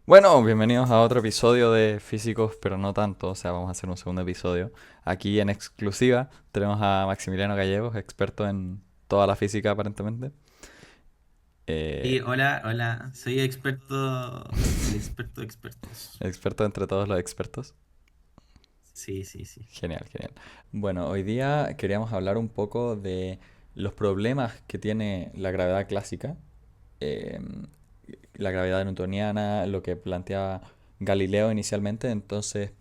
Bueno, bienvenidos a otro episodio de Físicos, pero no tanto. O sea, vamos a hacer un segundo episodio. Aquí en exclusiva tenemos a Maximiliano Gallegos, experto en toda la física aparentemente. Eh, Sí, hola, hola. Soy experto, el experto de expertos. experto entre todos los expertos. Sí, sí, sí. Genial, genial. Bueno, hoy día queríamos hablar un poco de los problemas que tiene la gravedad clásica, eh, la gravedad newtoniana, lo que planteaba Galileo inicialmente. Entonces,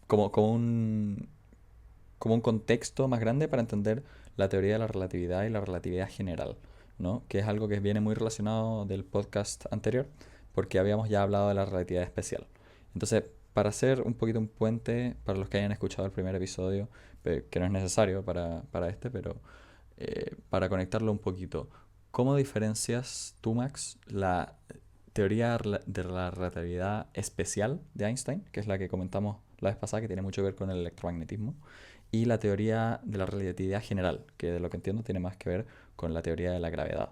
como un contexto más grande para entender la teoría de la relatividad y la relatividad general, ¿no? Que es algo que viene muy relacionado del podcast anterior, porque habíamos ya hablado de la relatividad especial. Entonces, para hacer un poquito un puente para los que hayan escuchado el primer episodio, que no es necesario para este, pero para conectarlo un poquito, ¿cómo diferencias tú, Max, la teoría de la relatividad especial de Einstein, que es la que comentamos la vez pasada, que tiene mucho que ver con el electromagnetismo, y la teoría de la relatividad general, que de lo que entiendo tiene más que ver con la teoría de la gravedad?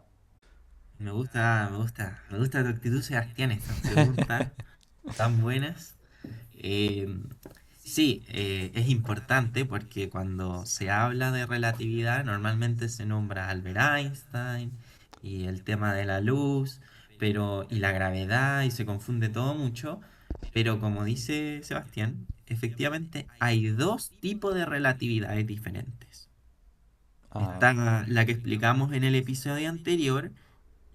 Me gusta tu actitud, Sebastián. Estas preguntas tan buenas. Eh, sí, es importante porque cuando se habla de relatividad, normalmente se nombra Albert Einstein y el tema de la luz, y la gravedad, y se confunde todo mucho. Pero como dice Sebastián, efectivamente hay dos tipos de relatividades diferentes. Ah, Está la que explicamos en el episodio anterior,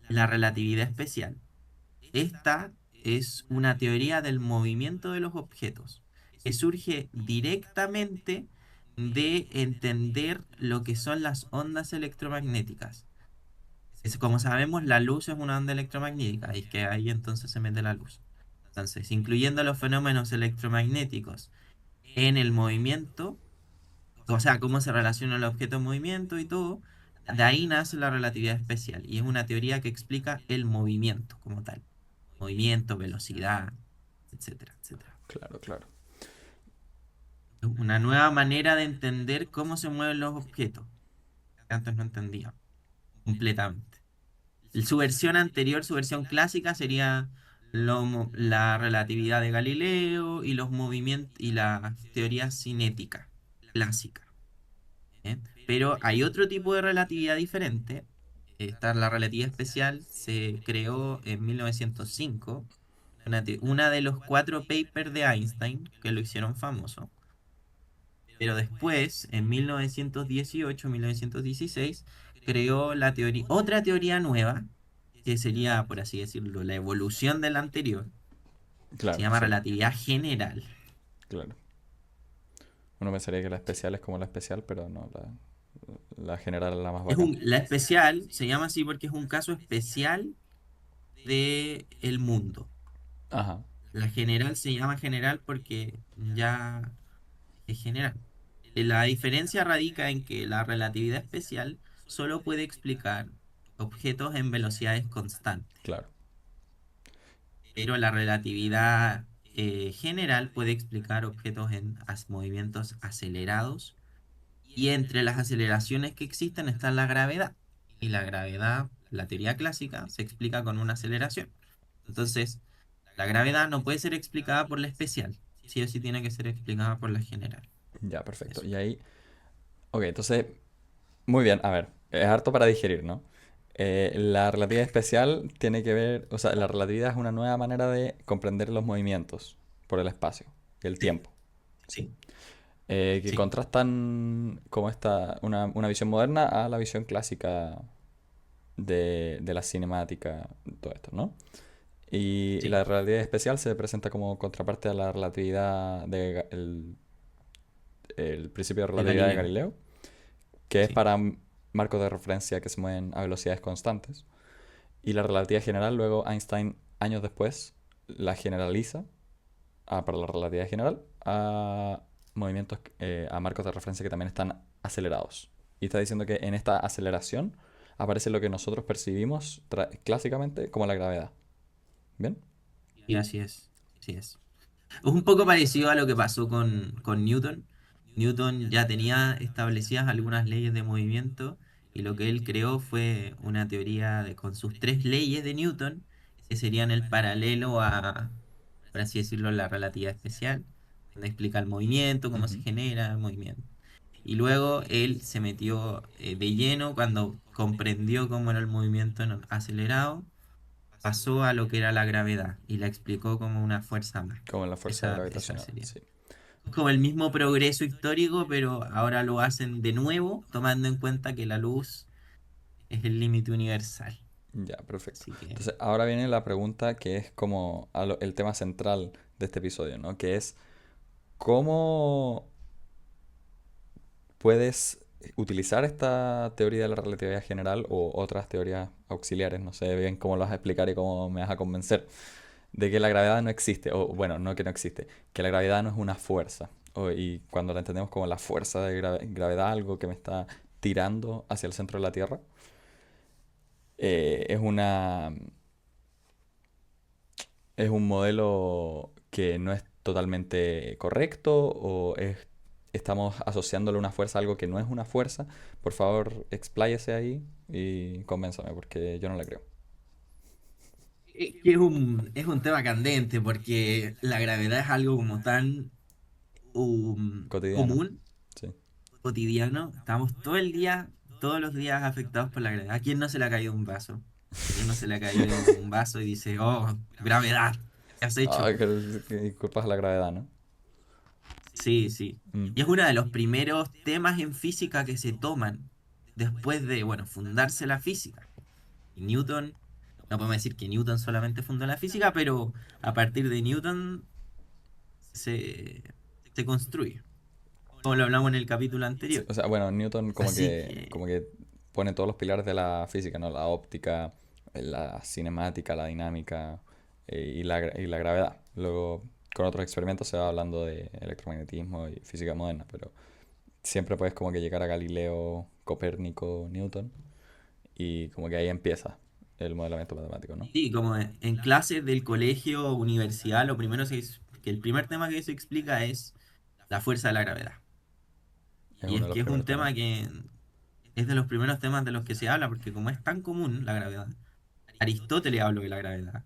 la relatividad especial. Esta es una teoría del movimiento de los objetos que surge directamente de entender lo que son las ondas electromagnéticas. Como sabemos, la luz es una onda electromagnética y que ahí entonces se mete la luz. Entonces, incluyendo los fenómenos electromagnéticos en el movimiento, o sea, cómo se relaciona el objeto en movimiento y todo, de ahí nace la relatividad especial y es una teoría que explica el movimiento como tal. Movimiento, velocidad, etcétera, etcétera. claro, claro. Una nueva manera de entender cómo se mueven los objetos, que antes no entendía completamente. Su versión anterior, su versión clásica sería la relatividad de Galileo y los movimientos y la teoría cinética clásica. ¿Eh? Pero hay otro tipo de relatividad diferente. La relatividad especial se creó en 1905, una de los cuatro papers de Einstein que lo hicieron famoso. Pero después, en 1918-1916, creó otra teoría nueva, que sería, por así decirlo, la evolución de la anterior. Se Claro, llama sí, relatividad general. claro. Uno pensaría que la especial es como la especial, pero no, la general es la más bacán. La especial se llama así porque es un caso especial del mundo. Ajá, La general se llama general porque ya es general. La diferencia radica en que la relatividad especial solo puede explicar objetos en velocidades constantes, claro. pero la relatividad general puede explicar objetos en movimientos acelerados, y entre las aceleraciones que existen está la gravedad. Y la gravedad, la teoría clásica, se explica con una aceleración. Entonces, la gravedad no puede ser explicada por la especial, sí o sí tiene que ser explicada por la general. Ya, perfecto. Eso. Y ahí, ok, entonces, muy bien, a ver, es harto para digerir, ¿no? La relatividad especial tiene que ver, o sea, la relatividad es una nueva manera de comprender los movimientos por el espacio y el Sí, tiempo, ¿sí? sí, Que sí, contrastan como una visión moderna a la visión clásica de la cinemática, todo esto, ¿no? Y sí. la relatividad especial se presenta como contraparte a la relatividad el principio de De relatividad de Galileo. Galileo, que es Sí, para marcos de referencia que se mueven a velocidades constantes. Y la relatividad general, luego Einstein, años después, la generaliza para la relatividad general a movimientos, a marcos de referencia que también están acelerados. Y está diciendo que en esta aceleración aparece lo que nosotros percibimos clásicamente como la gravedad. ¿Bien? y así es. Así es. Es un poco parecido a lo que pasó con Newton. Newton ya tenía establecidas algunas leyes de movimiento y lo que él creó fue una teoría con sus tres leyes de Newton, que serían el paralelo por así decirlo, la relatividad especial, donde explica el movimiento, cómo se Ujú. genera el movimiento. Y luego él se metió de lleno cuando comprendió cómo era el movimiento acelerado, pasó a lo que era la gravedad y la explicó como una fuerza más. Como en la fuerza Esa gravitacional, sería. sí. Como el mismo progreso histórico, pero ahora lo hacen de nuevo, tomando en cuenta que la luz es el límite universal. Ya, perfecto. Así que Entonces, ahora viene la pregunta que es como el tema central de este episodio, ¿no? Que es, ¿cómo puedes utilizar esta teoría de la relatividad general o otras teorías auxiliares? No sé bien cómo lo vas a explicar y cómo me vas a convencer de que la gravedad no existe, o bueno, no que no existe, que la gravedad no es una fuerza. Y cuando la entendemos como la fuerza de gravedad, algo que me está tirando hacia el centro de la Tierra, es es un modelo que no es totalmente correcto o estamos asociándole una fuerza a algo que no es una fuerza. Por favor, expláyese ahí y convénzame porque yo no le creo. que es un tema candente porque la gravedad es algo como tan Cotidiano, común, sí. cotidiano. Estamos todo el día, todos los días afectados por la gravedad. ¿A quién no se le ha caído un vaso? ¿A quién no se le ha caído un vaso y dice, oh, gravedad, ¿qué has Ah, hecho? que culpas a la gravedad, ¿no? Sí, sí. Mm. Y es uno de los primeros temas en física que se toman después de, bueno, fundarse la física. Y Newton, no podemos decir que Newton solamente fundó la física, pero a partir de Newton se, se construye, como lo hablamos en el capítulo Sí, anterior. o sea, bueno, Newton Así que, como que pone todos los pilares de la física, ¿no? La óptica, la cinemática, la dinámica y la gravedad. Luego, con otros experimentos se va hablando de electromagnetismo y física moderna, pero siempre puedes como que llegar a Galileo, Copérnico, Newton y como que ahí empieza el modelamiento matemático, ¿no? sí, como en clases del colegio o universidad, lo primero que el primer tema que se explica es la fuerza de la gravedad. Es Y uno es de los que es un primeros temas. tema que es de los primeros temas de los que se habla, porque como es tan común la gravedad, Aristóteles habló de la gravedad.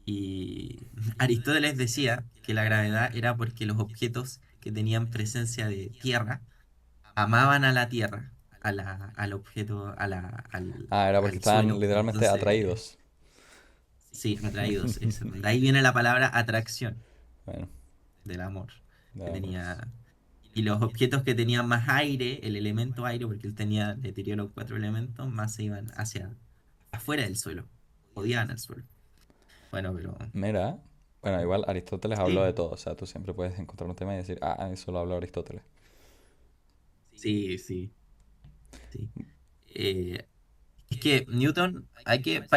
Y Aristóteles decía que la gravedad era porque los objetos que tenían presencia de tierra amaban a la tierra, al objeto, Ah, era porque al estaban suelo. literalmente Entonces, atraídos. sí, atraídos. De ahí viene la palabra atracción Bueno, del amor que veamos. tenía. Y los objetos que tenían más aire, el elemento aire, porque él tenía deterioro cuatro elementos, más se iban hacia afuera del suelo, odiaban el suelo. Bueno, pero Mira, bueno, igual Aristóteles habló sí, de todo, o sea, tú siempre puedes encontrar un tema y decir, ah, eso lo habló Aristóteles. sí, sí, sí. Eh, es que Newton,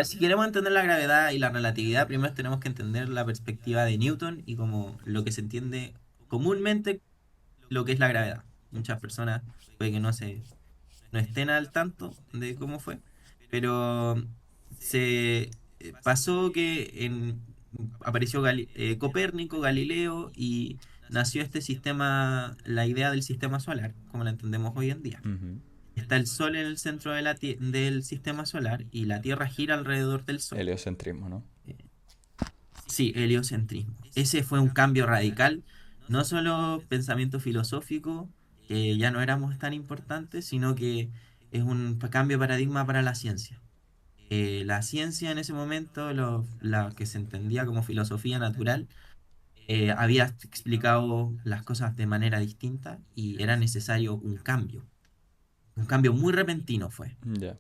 si queremos entender la gravedad y la relatividad, primero tenemos que entender la perspectiva de Newton y como lo que se entiende comúnmente lo que es la gravedad. Muchas personas puede que no estén al tanto de cómo fue, pero se pasó que apareció Copérnico, Galileo y nació este sistema, la idea del sistema solar, como la entendemos hoy en día. Ujú. Está el Sol en el centro de del sistema solar y la Tierra gira alrededor del Sol. Heliocentrismo, ¿no? Eh, Sí, heliocentrismo. Ese fue un cambio radical, no solo pensamiento filosófico, que ya no éramos tan importantes, sino que es un cambio de paradigma para la ciencia. La ciencia en ese momento, la que se entendía como filosofía natural, había explicado las cosas de manera distinta y era necesario un cambio. Un cambio muy repentino fue. Ya.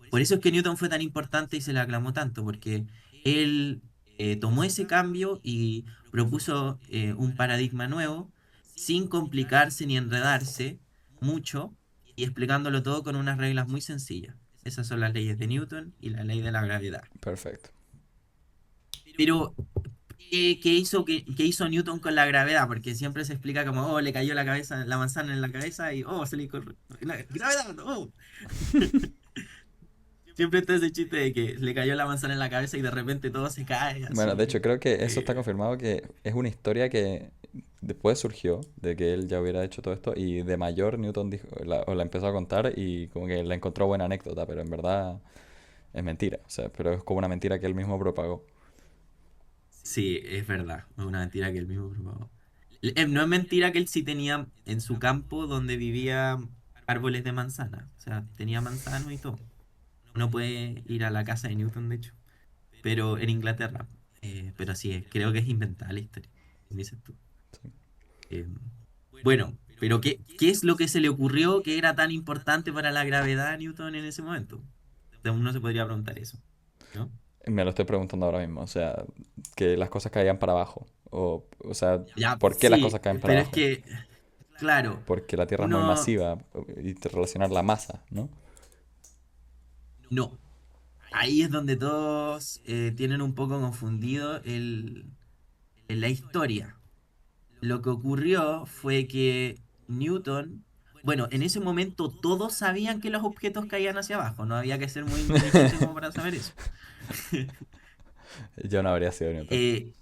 Por eso es que Newton fue tan importante y se le aclamó tanto, porque él tomó ese cambio y propuso un paradigma nuevo, sin complicarse ni enredarse mucho, y explicándolo todo con unas reglas muy sencillas. Esas son las leyes de Newton y la ley de la gravedad. Perfecto. Pero, qué hizo Newton con la gravedad? Porque siempre se explica como, oh, le cayó la cabeza, la manzana en la cabeza y, oh, se le la gravedad, oh. Siempre está ese chiste de que le cayó la manzana en la cabeza y de repente todo se cae Bueno, de así. hecho creo que eso está Eh, confirmado que es una historia que después surgió de que él ya hubiera hecho todo esto y de mayor Newton dijo, o la empezó a contar y como que la encontró buena anécdota, pero en verdad es mentira, o sea, pero es como una mentira que él mismo propagó. Sí, es verdad. Es una mentira que él mismo propagó. No es mentira que él sí tenía en su campo donde vivía árboles de manzana. O sea, tenía manzanos y todo. Uno puede ir a la casa de Newton, de hecho. Pero en Inglaterra. Pero sí, creo que es inventada la historia, como dices tú. Sí. Eh, bueno, pero ¿qué es lo que se le ocurrió que era tan importante para la gravedad a Newton en ese momento? Uno se podría preguntar eso, ¿no? Me lo estoy preguntando ahora mismo, o sea, que las cosas caían para abajo. O sea, Ya, ¿por qué las cosas sí, caen para pero es abajo? que, claro, Porque la Tierra es muy uno masiva y te relacionar la masa, ¿no? no. Ahí es donde todos tienen un poco confundido la historia. Lo que ocurrió fue que Newton, bueno, en ese momento todos sabían que los objetos caían hacia abajo, no había que ser muy inteligente como para saber eso. Yo no habría sido Newton. Eh,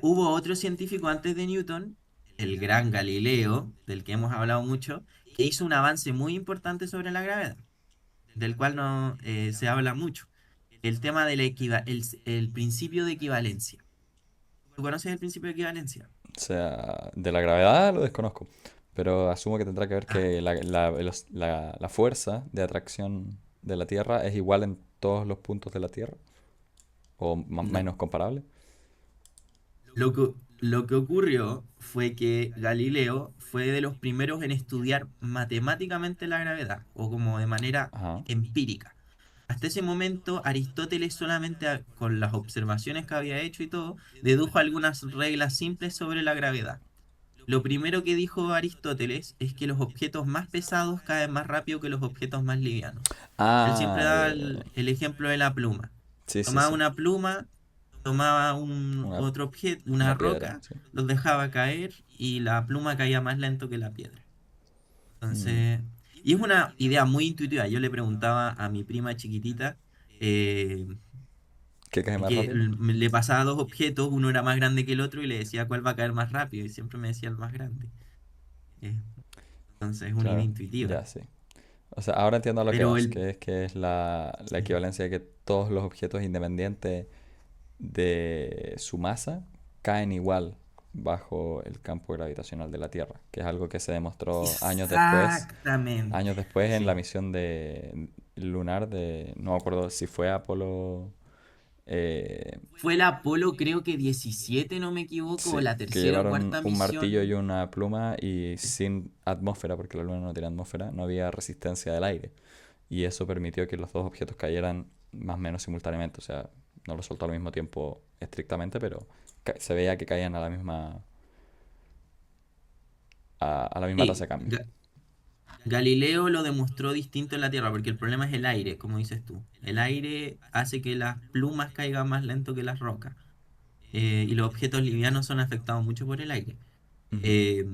Hubo otro científico antes de Newton, el gran Galileo, del que hemos hablado mucho, que hizo un avance muy importante sobre la gravedad, del cual no se habla mucho. El tema el principio de equivalencia. ¿Tú conoces el principio de equivalencia? O sea, de la gravedad lo desconozco, pero asumo que tendrá que ver Ah, que la fuerza de atracción de la Tierra es igual en todos los puntos de la Tierra, o más o no. menos comparable. Lo que ocurrió fue que Galileo fue de los primeros en estudiar matemáticamente la gravedad, o como de manera Ajá. empírica. Hasta ese momento, Aristóteles solamente con las observaciones que había hecho y todo, dedujo algunas reglas simples sobre la gravedad. Lo primero que dijo Aristóteles es que los objetos más pesados caen más rápido que los objetos más livianos. Él siempre Ah, daba el ejemplo de la pluma. sí, sí, Tomaba sí. una pluma, tomaba un Una, otro objeto, una una piedra, roca, sí. los dejaba caer y la pluma caía más lento que la piedra. Mm. Entonces, y es una idea muy intuitiva. Yo le preguntaba a mi prima chiquitita, eh, ¿Qué cae más que rápido? le pasaba dos objetos, uno era más grande que el otro y le decía cuál va a caer más rápido y siempre me decía el más grande. Eh, entonces es una idea Claro, intuitiva. ya sí. O sea, ahora entiendo a lo que Pero vas, el... que es la Sí. equivalencia de que todos los objetos independientes de su masa caen igual bajo el campo gravitacional de la Tierra, que es algo que se demostró años Exactamente. después en la Sí. misión de lunar de, no me acuerdo si fue Apolo, eh, Fue el Apolo, creo que 17 no me equivoco, o sí, la que tercera o llevaron cuarta un martillo y misión. una pluma y sin atmósfera, porque la Luna no tiene atmósfera, no había resistencia del aire. Y eso permitió que los dos objetos cayeran más o menos simultáneamente. O sea, no los soltó al mismo tiempo estrictamente, pero se veía que caían a la misma tasa Sí, de cambio. Galileo lo demostró distinto en la Tierra, porque el problema es el aire, como dices tú. El aire hace que las plumas caigan más lento que las rocas. Y los objetos livianos son afectados mucho por el aire. Ujú. Eh,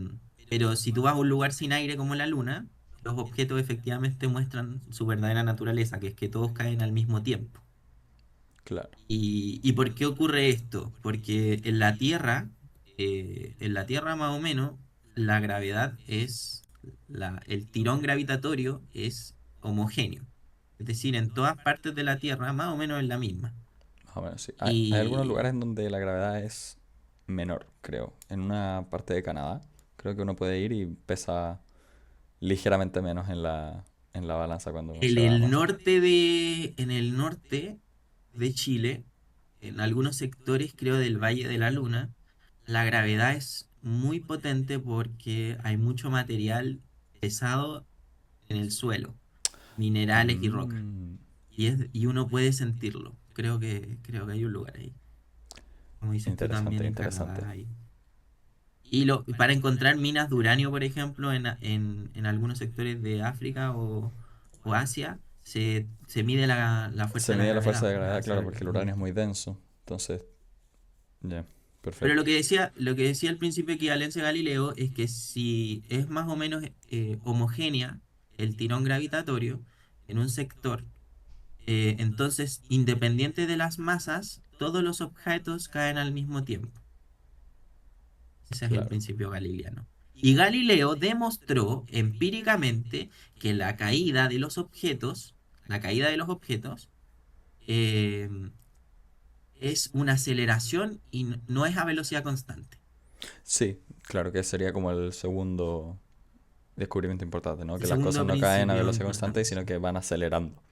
pero si tú vas a un lugar sin aire como la Luna, los objetos efectivamente muestran su verdadera naturaleza, que es que todos caen al mismo tiempo. Claro. Y por qué ocurre esto? Porque en la Tierra más o menos, la gravedad el tirón gravitatorio es homogéneo. Es decir, en todas partes de la Tierra más o menos es la misma. Más o menos, sí. Hay algunos Y lugares en donde la gravedad es menor, creo. En una parte de Canadá, creo que uno puede ir y pesa ligeramente menos en la balanza cuando considera la masa. en el norte de Chile, en algunos sectores, creo, del Valle de la Luna, la gravedad es muy potente porque hay mucho material pesado en el suelo, minerales y rocas. Mm, Y uno puede sentirlo. Creo que hay un lugar ahí. Como dices tú también interesante, en interesante. Canadá. Para encontrar minas de uranio, por ejemplo, en algunos sectores de África o Asia, se mide la fuerza Se de la mide la fuerza gravedad de para gravedad, claro, saber porque el dónde uranio es está. muy denso. Entonces, ya, Pero perfecto. lo que decía el principio de equivalencia de Galileo es que si es más o menos homogénea el tirón gravitatorio en un sector, entonces, independiente de las masas, todos los objetos caen al mismo tiempo. Ese es el Claro. principio galileano. Y Galileo demostró empíricamente que la caída de los objetos, eh, es una aceleración y no es a velocidad constante. Sí, claro que sería como el segundo descubrimiento importante, ¿no? El Que las cosas segundo no caen a principio velocidad constante, importante, sino sí. que van acelerando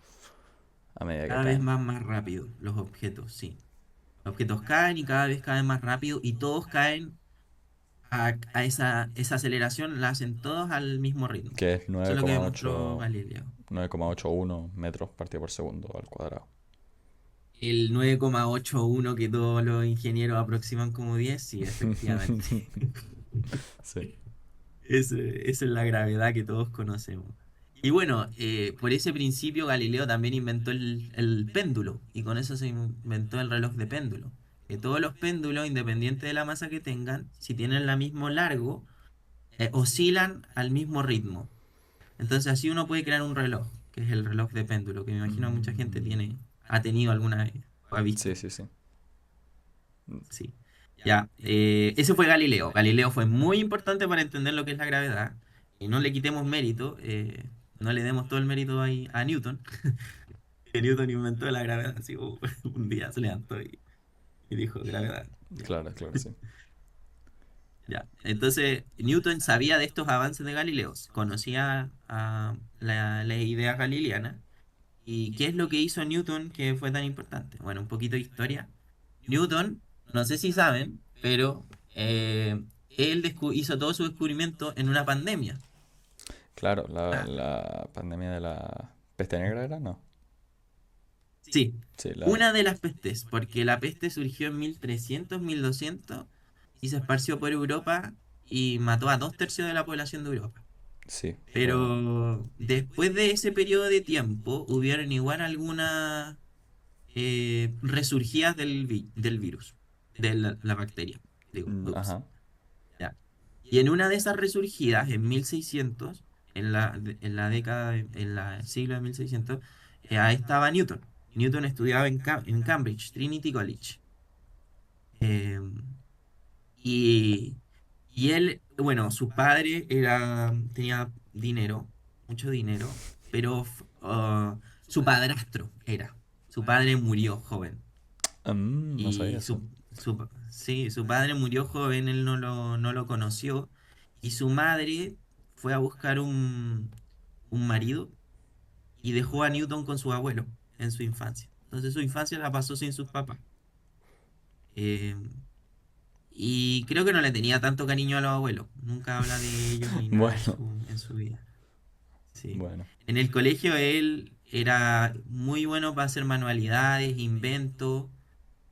a medida que Cada vez caen. más rápido los objetos, sí. Los objetos caen y cada vez caen más rápido y todos caen a esa aceleración, la hacen todos al mismo ritmo. Que es Eso es lo que demostró Galileo. 9,81 metros partido por segundo al cuadrado. El 9,81 que todos los ingenieros aproximan como 10, sí, efectivamente. Sí. Esa es la gravedad que todos conocemos. Y bueno, por ese principio Galileo también inventó el péndulo y con eso se inventó el reloj de péndulo. Que todos los péndulos, independiente de la masa que tengan, si tienen el mismo largo, oscilan al mismo ritmo. Entonces así uno puede crear un reloj, que es el reloj de péndulo, que me imagino mucha gente Mm, ha tenido alguna vez o ha sí, visto. sí, sí. Sí. Ya, ese fue Galileo. Galileo fue muy importante para entender lo que es la gravedad. Y no le quitemos mérito, no le demos todo el mérito ahí a Newton, que Newton inventó la gravedad. Así, un día se levantó y dijo gravedad. Ya, Claro, claro, sí. ya. Entonces, Newton sabía de estos avances de Galileo, conocía las ideas galileanas. ¿Y qué es lo que hizo Newton que fue tan importante? Bueno, un poquito de historia. Newton, no sé si saben, pero él hizo todo su descubrimiento en una pandemia. Claro, Ah, la pandemia de la peste negra era, ¿no? sí, Sí, una de las pestes, porque la peste surgió en 1300, 1200 y se esparció por Europa y mató a 2/3 de la población de Europa. sí, fue... Pero después de ese periodo de tiempo, hubieron igual algunas resurgidas del virus, de la bacteria. Digo, ups. Ajá, Ya. Y en una de esas resurgidas, en 1600, en la década, en el siglo de 1600, ahí estaba Newton. Newton estudiaba en Cambridge, Trinity College. Eh, y, y él, bueno, su padre tenía dinero, mucho dinero, pero su padrastro era. Su padre murió joven. No sabía Y eso. sí, su padre murió joven, él no lo conoció. Y su madre fue a buscar un marido y dejó a Newton con su abuelo en su infancia. Entonces su infancia la pasó sin sus papás. Eh, y creo que no le tenía tanto cariño a los abuelos. Nunca habla de ellos ni nada en Bueno, su vida. Sí. bueno. En el colegio él era muy bueno para hacer manualidades, inventos,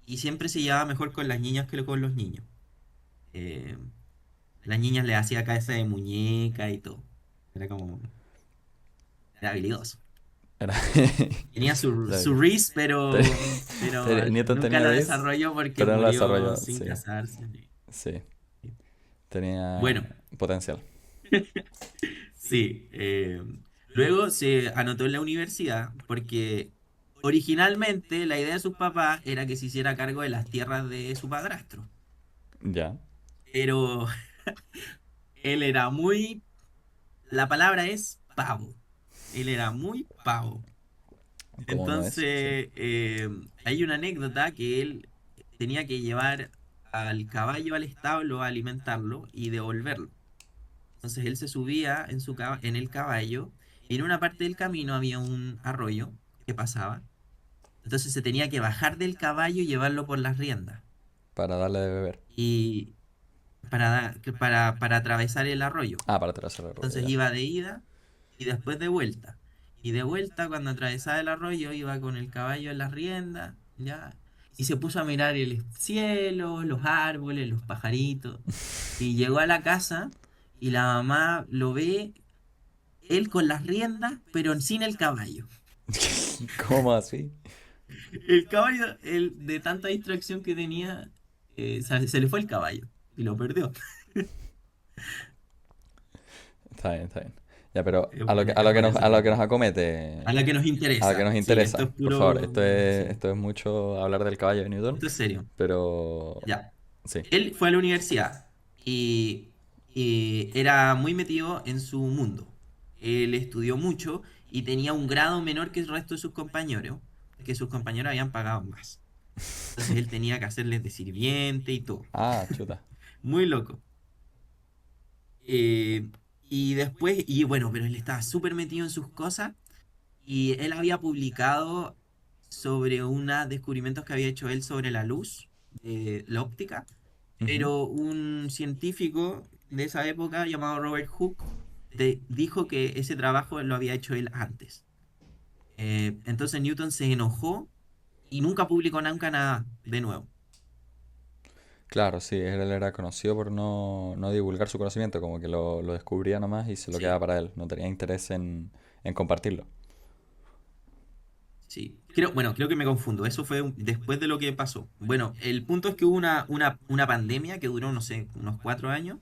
y siempre se llevaba mejor con las niñas que con los niños. Eh, las niñas le hacía cabeza de muñeca y todo. Era como, era habilidoso. Era... Tenía su, Está su bien. Reese, pero Newton nunca tenía lo Reese, desarrolló porque pero no lo murió desarrolló. sin Sí, casarse. sí. Tenía Bueno, potencial. sí. Luego se anotó en la universidad porque originalmente la idea de sus papás era que se hiciera cargo de las tierras de su padrastro. Ya. Pero él era muy, la palabra es pavo. Él era muy pavo. ¿Cómo no es? Sí. Entonces, hay una anécdota que él tenía que llevar al caballo al establo a alimentarlo y devolverlo. Entonces él se subía en el caballo y en una parte del camino había un arroyo que pasaba. Entonces se tenía que bajar del caballo y llevarlo por las riendas. Para darle de beber. Y para atravesar el arroyo. Ah, para atravesar el rollo, Entonces ya. iba de ida y después de vuelta. Y de vuelta, cuando atravesaba el arroyo, iba con el caballo en las riendas, ¿ya? Y se puso a mirar el cielo, los árboles, los pajaritos. Y llegó a la casa y la mamá lo ve, él con las riendas, pero sin el caballo. ¿Cómo así? El caballo, de tanta distracción que tenía, se le fue el caballo y lo perdió. Está bien, está bien. Ya, pero Es buena, es a lo que nos anécdota. acomete, A la que nos a lo que interesa. nos Sí, esto interesa, es por favor. puro. Sí, Esto es mucho hablar del caballo de Newton, esto es serio. pero Ya. sí, Él fue a la universidad y era muy metido en su mundo. Él estudió mucho y tenía un grado menor que el resto de sus compañeros, que sus compañeros habían pagado más. Entonces él tenía que hacerles de sirviente y todo. Ah, chuta. Muy loco. Eh, y después, y bueno, pero él estaba súper metido en sus cosas y él había publicado sobre unos descubrimientos que había hecho él sobre la luz, la óptica, Ujú. pero un científico de esa época llamado Robert Hooke dijo que ese trabajo lo había hecho él antes. Entonces Newton se enojó y nunca publicó nunca nada de nuevo. Claro, sí, él era conocido por no divulgar su conocimiento, como que lo descubría nomás y se lo quedaba Sí, para él, no tenía interés en compartirlo. sí. Creo que me confundo. Eso fue después de lo que pasó. Bueno, el punto es que hubo una pandemia que duró, no sé, unos 4 años,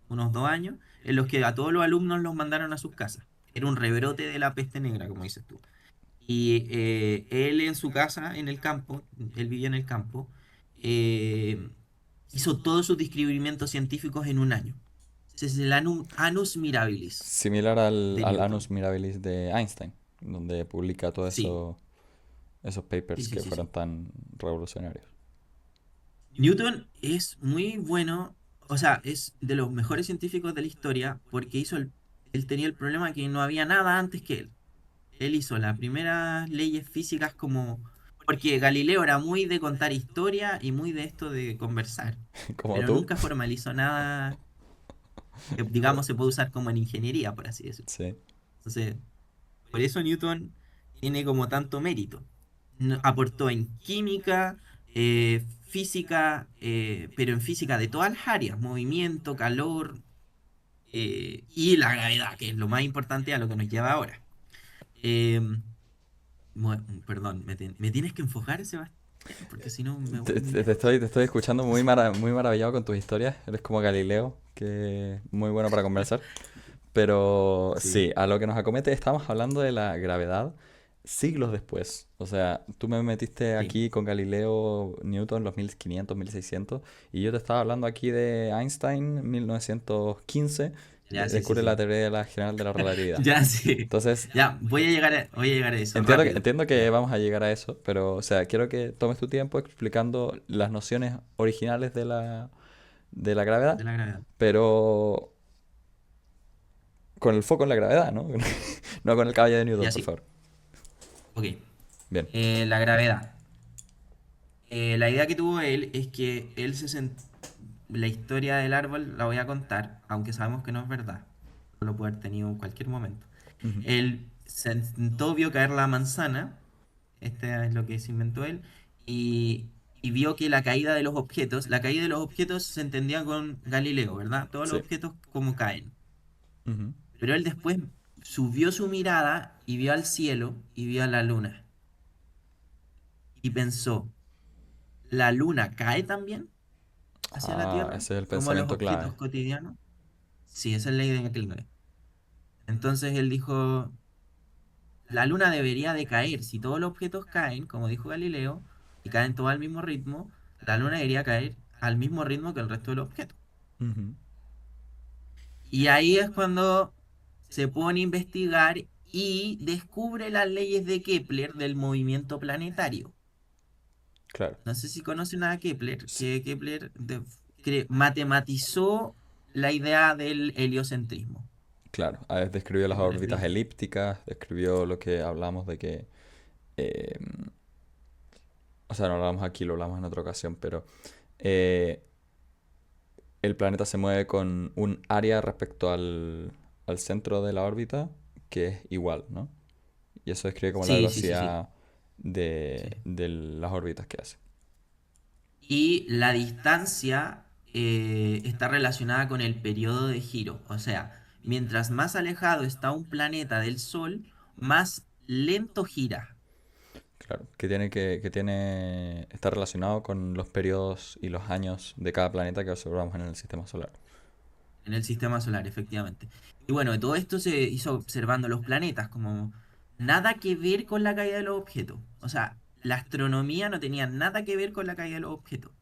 unos 2 años, en los que a todos los alumnos los mandaron a sus casas. Era un rebrote de la peste negra, como dices tú. Y él en su casa, en el campo, él vivía en el campo, eh, hizo todos sus descubrimientos científicos en un año. Ese es el Annus Mirabilis Similar de al Annus Newton. Mirabilis de Einstein, donde publica todos Sí, esos sí, papers sí, que sí, fueron sí. tan revolucionarios. Newton es muy bueno, o sea, es de los mejores científicos de la historia porque él tenía el problema que no había nada antes que él. Él hizo las primeras leyes físicas como... Porque Galileo era muy de contar historia y muy de esto de conversar, Como pero tú. nunca formalizó nada que, digamos, se puede usar como en ingeniería, por así decirlo. Sí. Entonces, por eso Newton tiene como tanto mérito. Aportó en química, física, pero en física de todas las áreas, movimiento, calor, y la gravedad, que es lo más importante a lo que nos lleva ahora. Eh, Perdón, me tienes que enfocar, Sebastián, porque si no me voy muy lejos. Te estoy escuchando muy maravillado con tus historias. Eres como Galileo, que muy bueno para conversar. Pero Sí, sí, a lo que nos acomete, estamos hablando de la gravedad siglos después. O sea, tú me metiste sí, aquí con Galileo Newton, los 1500, 1600, y yo te estaba hablando aquí de Einstein, 1915, ya, sí, sí, descubre la sí. teoría de la general de la relatividad. Ya, sí. Entonces, Ya, voy a llegar a eso, rápido. entiendo que Ya, vamos a llegar a eso, pero, o sea, quiero que tomes tu tiempo explicando las nociones originales de la gravedad, de la gravedad. pero con el foco en la gravedad, ¿no? No con el caballo de Newton, Ya, por sí. favor. Ok. Bien. La gravedad. La idea que tuvo él es que la historia del árbol la voy a contar, aunque sabemos que no es verdad. Lo puede haber tenido en cualquier momento. Ujú. Él se sentó, vio caer la manzana, este es lo que se inventó él, y vio que la caída de los objetos se entendía con Galileo, ¿verdad? Todos los Sí. objetos como caen. Ujú. Pero él después subió su mirada y vio al cielo y vio a la luna. Y pensó, ¿la luna cae también hacia la Ah, Tierra? ese es el Como los pensamiento objetos clave. cotidianos. Sí, esa es la idea que él ve. Entonces él dijo, la luna debería de caer. Si todos los objetos caen, como dijo Galileo, y caen todos al mismo ritmo, la luna debería caer al mismo ritmo que el resto de los objetos. Ujú. Y ahí es cuando se pone a investigar y descubre las leyes de Kepler del movimiento planetario. Claro. No sé si conocen a Kepler, Sí, que Kepler matematizó la idea del heliocentrismo. claro. A ver, describió las Kepler órbitas escribió- elípticas, describió lo que hablamos de que... eh, o sea, no hablamos aquí, lo hablamos en otra ocasión, pero eh, el planeta se mueve con un área respecto al centro de la órbita que es igual, ¿no? Y eso describe como la Sí, sí, sí, sí, velocidad sí. de las órbitas que hace. Y la distancia está relacionada con el periodo de giro. O sea, mientras más alejado está un planeta del Sol, más lento gira Claro, que tiene, está relacionado con los periodos y los años de cada planeta que observamos en el sistema solar. en el sistema solar, efectivamente. Y bueno, todo esto se hizo observando los planetas, como nada que ver con la caída de los objetos. O sea, la astronomía no tenía nada que ver con la caída de los objetos.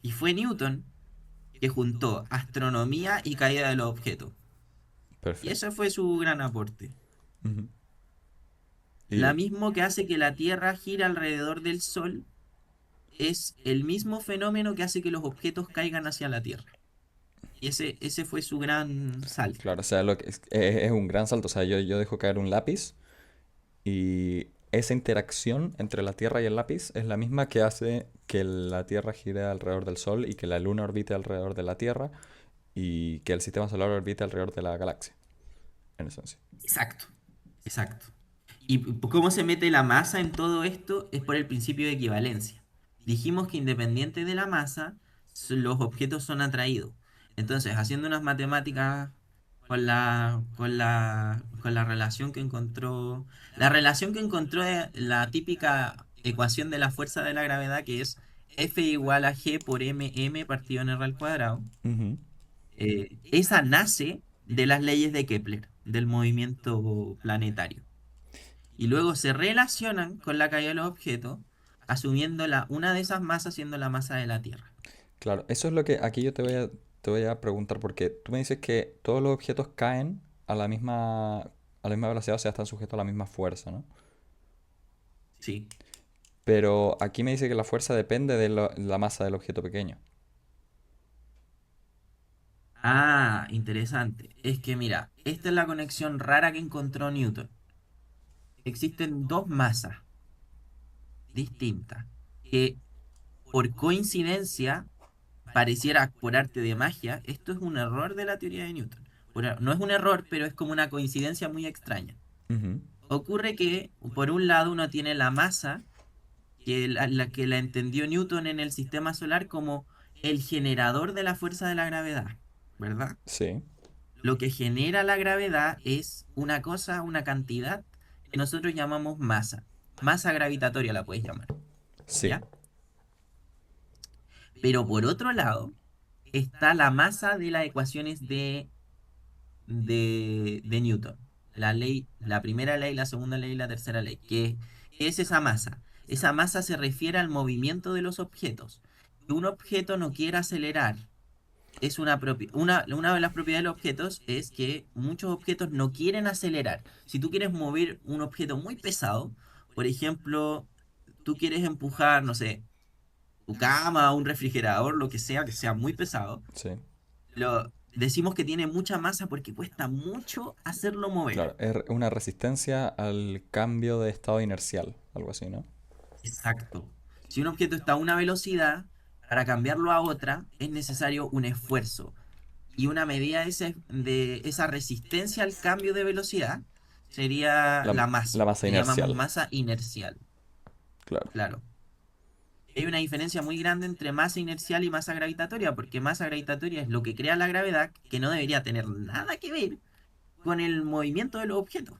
Y fue Newton que juntó astronomía y caída de los objetos. Y ese Perfecto. fue su gran aporte. Ujú. La Y mismo que hace que la Tierra gira alrededor del Sol es el mismo fenómeno que hace que los objetos caigan hacia la Tierra. Y ese fue su gran salto. Claro, o sea, es un gran salto. O sea, yo dejo caer un lápiz y esa interacción entre la Tierra y el lápiz es la misma que hace que la Tierra gire alrededor del Sol y que la Luna orbite alrededor de la Tierra y que el sistema solar orbite alrededor de la galaxia, en esencia. Exacto, exacto. ¿Y cómo se mete la masa en todo esto? Es por el principio de equivalencia. Dijimos que independiente de la masa, los objetos son atraídos. Entonces, haciendo unas matemáticas con la relación que encontró, la relación que encontró es la típica ecuación de la fuerza de la gravedad, que es F igual a G por M partido en R al cuadrado. Ujú. Esa nace de las leyes de Kepler, del movimiento planetario. Y luego se relacionan con la caída de los objetos, asumiendo una de esas masas siendo la masa de la Tierra. Claro, eso es lo que aquí yo te voy a preguntar, porque tú me dices que todos los objetos caen a la misma velocidad, o sea, están sujetos a la misma fuerza, ¿no? Sí. Pero aquí me dice que la fuerza depende de la masa del objeto pequeño. Ah, interesante. Es que mira, esta es la conexión rara que encontró Newton. Existen dos masas distintas que por coincidencia pareciera por arte de magia, esto es un error de la teoría de Newton. No es un error, pero es como una coincidencia muy extraña. Ujú. Ocurre que, por un lado, uno tiene la masa, que la entendió Newton en el sistema solar como el generador de la fuerza de la gravedad, ¿verdad? Sí, Lo que genera la gravedad es una cosa, una cantidad que nosotros llamamos masa. Masa gravitatoria la puedes llamar, sí. ¿ya? Pero por otro lado, está la masa de las ecuaciones de Newton. La primera ley, la segunda ley y la tercera ley. ¿Qué es esa masa? Esa masa se refiere al movimiento de los objetos. Que un objeto no quiera acelerar. Una de las propiedades de los objetos es que muchos objetos no quieren acelerar. Si tú quieres mover un objeto muy pesado, por ejemplo, tú quieres empujar, no sé, tu cama, un refrigerador, lo que sea muy pesado, Sí, decimos que tiene mucha masa porque cuesta mucho hacerlo mover. claro. Es una resistencia al cambio de estado inercial, algo así, ¿no? Exacto. Si un objeto está a una velocidad, para cambiarlo a otra es necesario un esfuerzo. Y una medida de esa resistencia al cambio de velocidad sería La, la la masa. masa Le llamamos inercial, masa inercial. claro. Claro. Hay una diferencia muy grande entre masa inercial y masa gravitatoria, porque masa gravitatoria es lo que crea la gravedad, que no debería tener nada que ver con el movimiento de los objetos.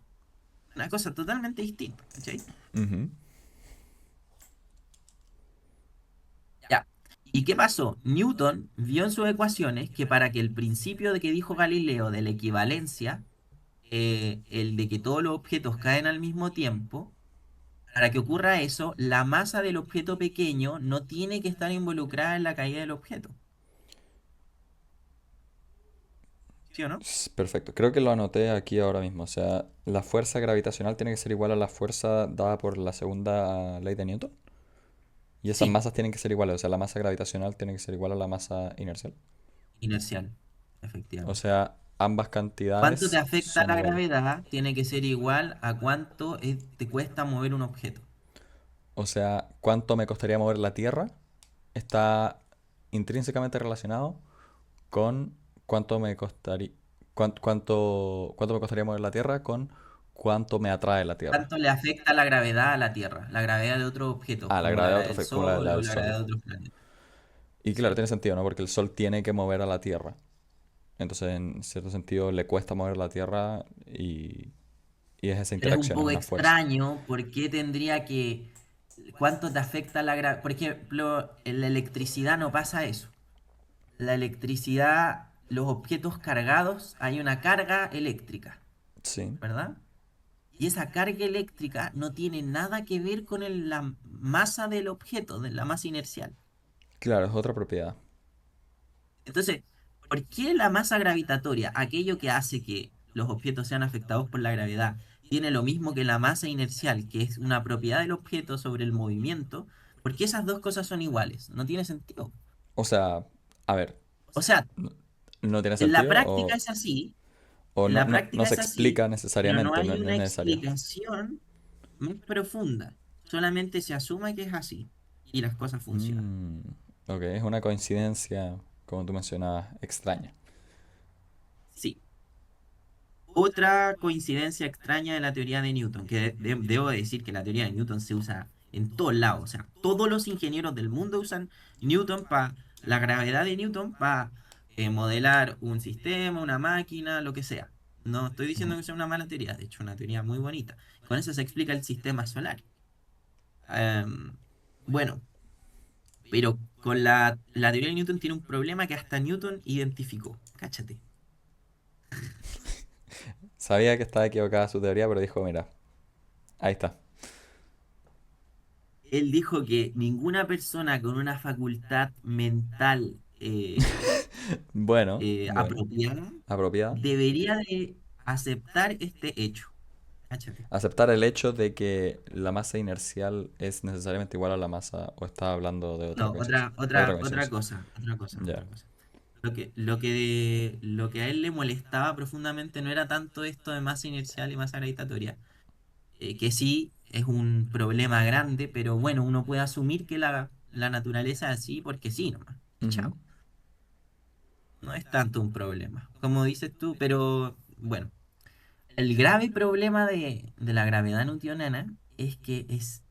Una cosa totalmente distinta, ¿cachai? Ujú. Ya. ¿Y qué pasó? Newton vio en sus ecuaciones que para que el principio de que dijo Galileo de la equivalencia, el de que todos los objetos caen al mismo tiempo, para que ocurra eso, la masa del objeto pequeño no tiene que estar involucrada en la caída del objeto. ¿Sí o no? Perfecto. Creo que lo anoté aquí ahora mismo. O sea, la fuerza gravitacional tiene que ser igual a la fuerza dada por la segunda ley de Newton. Y esas Sí, masas tienen que ser iguales. O sea, la masa gravitacional tiene que ser igual a la masa inercial. inercial, O efectivamente. sea, ambas ¿Cuánto te cantidades afecta son la iguales. gravedad? Tiene que ser igual a cuánto te cuesta mover un objeto. O sea, cuánto me costaría mover la Tierra está intrínsecamente relacionado con cuánto me costaría, cuánto me costaría mover la Tierra con cuánto me atrae la Tierra. ¿Cuánto le afecta la gravedad a la Tierra? La gravedad de otros objetos, Ah, la como gravedad la de del como la Sol del o la Sol. gravedad de otros planetas. Y claro, Sí. tiene sentido, ¿no? Porque el Sol tiene que mover a la Tierra. Entonces, en cierto sentido, le cuesta mover la Tierra y es esa Pero es un interacción, es poco una fuerza. extraño, ¿por qué tendría que... ¿Cuánto te afecta la gravedad? Por ejemplo, en la electricidad no pasa eso. La electricidad, los objetos cargados, hay una carga eléctrica, Sí, ¿verdad? Y esa carga eléctrica no tiene nada que ver con la masa del objeto, de la masa inercial. claro, es otra propiedad. Entonces, ¿por qué la masa gravitatoria, aquello que hace que los objetos sean afectados por la gravedad, tiene lo mismo que la masa inercial, que es una propiedad del objeto sobre el movimiento? ¿Por qué esas dos cosas son iguales? No tiene sentido. O sea, a ver, O sea, no, no tiene en la sentido práctica es así, o en no, la no práctica se es así, explica pero no necesariamente, no, hay no es una necesario. explicación más profunda. Solamente se asume que es así y las cosas funcionan. Mm, ok, es una coincidencia, como tú mencionabas, extraña. Sí. Otra coincidencia extraña de la teoría de Newton, que debo decir que la teoría de Newton se usa en todos lados. O sea, todos los ingenieros del mundo usan Newton para la gravedad de Newton para modelar un sistema, una máquina, lo que sea. No estoy Ujú. diciendo que sea una mala teoría, de hecho, una teoría muy bonita. Con eso se explica el sistema solar. Em, bueno, pero con la teoría de Newton tiene un problema que hasta Newton identificó. Cáchate. Sabía que estaba equivocada su teoría, pero dijo, mira, ahí está. Él dijo que ninguna persona con una facultad mental Bueno, bueno, apropiada apropiada. debería de aceptar este hecho. Cáchate. Aceptar el hecho de que la masa inercial es necesariamente igual a la masa, o está hablando de otra No, coincidencia. Otra otra coincidencia. cosa, otra cosa, Ya. otra cosa. Lo que a él le molestaba profundamente no era tanto esto de masa inercial y masa gravitatoria, que sí es un problema grande, pero bueno, uno puede asumir que la naturaleza es así porque sí, nomás. Y Ujú. chao. No es tanto un problema, como dices tú, pero bueno, el grave problema de la gravedad newtoniana es que es